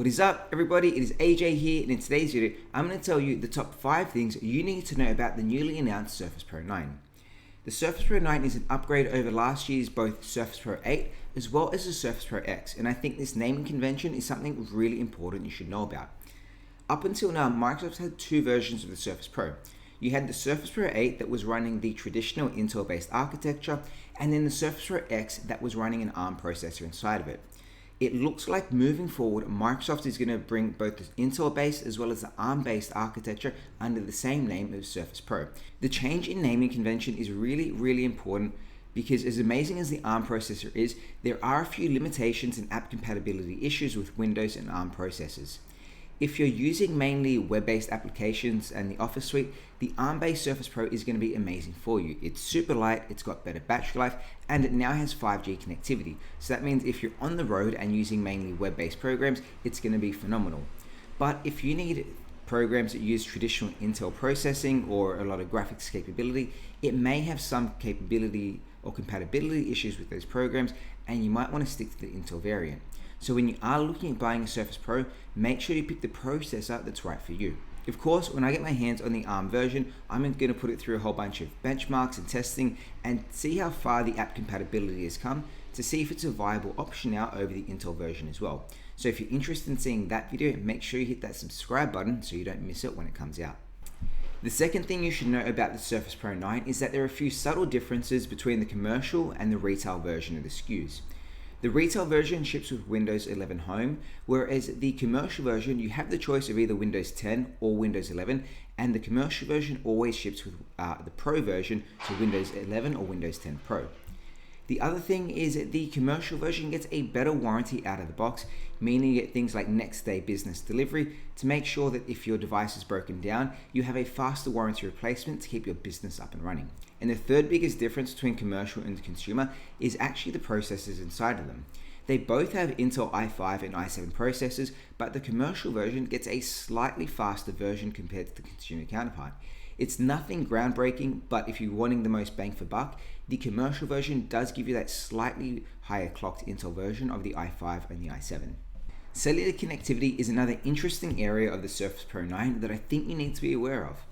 What is up, everybody? It is AJ here, and in today's video, I'm going to tell you the top 5 things you need to know about the newly announced Surface Pro 9. The Surface Pro 9 is an upgrade over last year's both Surface Pro 8 as well as the Surface Pro X, and I think this naming convention is something really important you should know about. Up until now, Microsoft had 2 versions of the Surface Pro. You had the Surface Pro 8 that was running the traditional Intel-based architecture, and then the Surface Pro X that was running an ARM processor inside of it. It looks like moving forward, Microsoft is going to bring both the Intel-based as well as the ARM-based architecture under the same name as Surface Pro. The change in naming convention is really important because as amazing as the ARM processor is, there are a few limitations and app compatibility issues with Windows and ARM processors. If you're using mainly web-based applications and the Office suite, the ARM-based Surface Pro is going to be amazing for you. It's super light, it's got better battery life, and it now has 5G connectivity. So that means if you're on the road and using mainly web-based programs, it's going to be phenomenal. But if you need programs that use traditional Intel processing or a lot of graphics capability, it may have some capability or compatibility issues with those programs, and you might want to stick to the Intel variant. So when you are looking at buying a Surface Pro, make sure you pick the processor that's right for you. Of course, when I get my hands on the ARM version, I'm going to put it through a whole bunch of benchmarks and testing and see how far the app compatibility has come to see if it's a viable option now over the Intel version as well. So if you're interested in seeing that video, make sure you hit that subscribe button so you don't miss it when it comes out. The second thing you should know about the Surface Pro 9 is that there are a few subtle differences between the commercial and the retail version of the SKUs. The retail version ships with Windows 11 Home, whereas the commercial version, you have the choice of either Windows 10 or Windows 11, and the commercial version always ships with the Pro version, so Windows 11 or Windows 10 Pro. The other thing is that the commercial version gets a better warranty out of the box, meaning you get things like next day business delivery to make sure that if your device is broken down, you have a faster warranty replacement to keep your business up and running. And the third biggest difference between commercial and consumer is actually the processors inside of them. They both have Intel i5 and i7 processors, but the commercial version gets a slightly faster version compared to the consumer counterpart. It's nothing groundbreaking, but if you're wanting the most bang for buck, the commercial version does give you that slightly higher clocked Intel version of the i5 and the i7. Cellular connectivity is another interesting area of the Surface Pro 9 that I think you need to be aware of.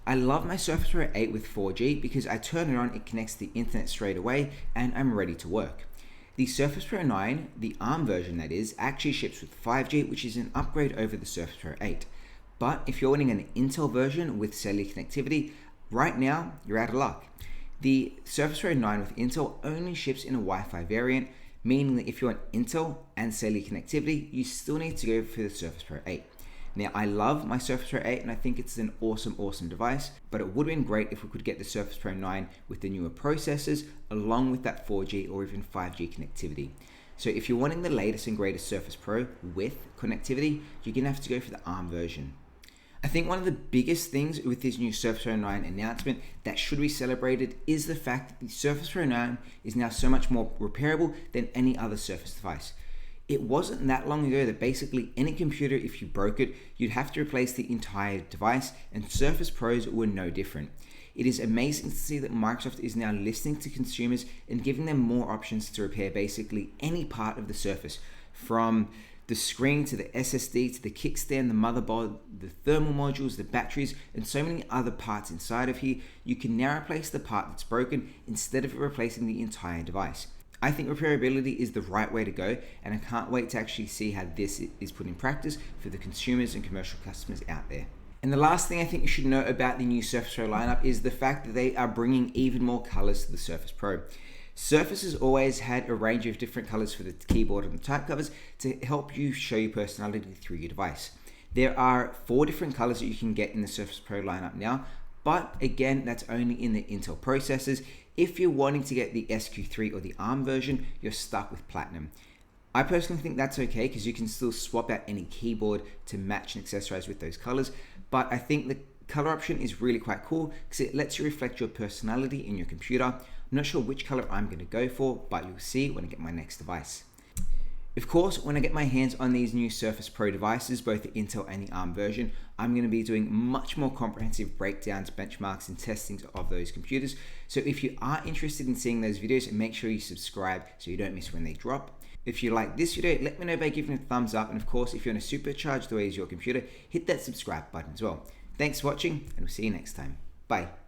I love my Surface Pro 8 with 4G because I turn it on, it connects to the internet straight away, and I'm ready to work. The Surface Pro 9, the ARM version that is, actually ships with 5G, which is an upgrade over the Surface Pro 8. But if you're wanting an Intel version with cellular connectivity, right now you're out of luck. The Surface Pro 9 with Intel only ships in a Wi-Fi variant, meaning that if you want Intel and cellular connectivity, you still need to go for the Surface Pro 8. Now, I love my Surface Pro 8 and I think it's an awesome device, but it would have been great if we could get the Surface Pro 9 with the newer processors along with that 4G or even 5G connectivity. So if you're wanting the latest and greatest Surface Pro with connectivity, you're going to have to go for the ARM version. I think one of the biggest things with this new Surface Pro 9 announcement that should be celebrated is the fact that the Surface Pro 9 is now so much more repairable than any other Surface device. It wasn't that long ago that basically any computer, if you broke it, you'd have to replace the entire device, and Surface Pros were no different. It is amazing to see that Microsoft is now listening to consumers and giving them more options to repair basically any part of the Surface, from the screen to the SSD to the kickstand, the motherboard, the thermal modules, the batteries, and so many other parts inside of here. You can now replace the part that's broken instead of replacing the entire device. I think repairability is the right way to go, and I can't wait to actually see how this is put in practice for the consumers and commercial customers out there. And the last thing I think you should know about the new Surface Pro lineup is the fact that they are bringing even more colors to the Surface Pro. Surface has always had a range of different colors for the keyboard and the type covers to help you show your personality through your device. There are 4 different colors that you can get in the Surface Pro lineup now, but again, that's only in the Intel processors. If you're wanting to get the SQ3 or the ARM version, you're stuck with Platinum. I personally think that's okay because you can still swap out any keyboard to match and accessorize with those colors, but I think the color option is really quite cool because it lets you reflect your personality in your computer. I'm not sure which color I'm going to go for, but you'll see when I get my next device. Of course, when I get my hands on these new Surface Pro devices, both the Intel and the ARM version, I'm going to be doing much more comprehensive breakdowns, benchmarks, and testings of those computers. So if you are interested in seeing those videos, make sure you subscribe so you don't miss when they drop. If you like this video, let me know by giving it a thumbs up, and of course, if you want to supercharge the ways your computer, hit that subscribe button as well. Thanks for watching, and we'll see you next time. Bye.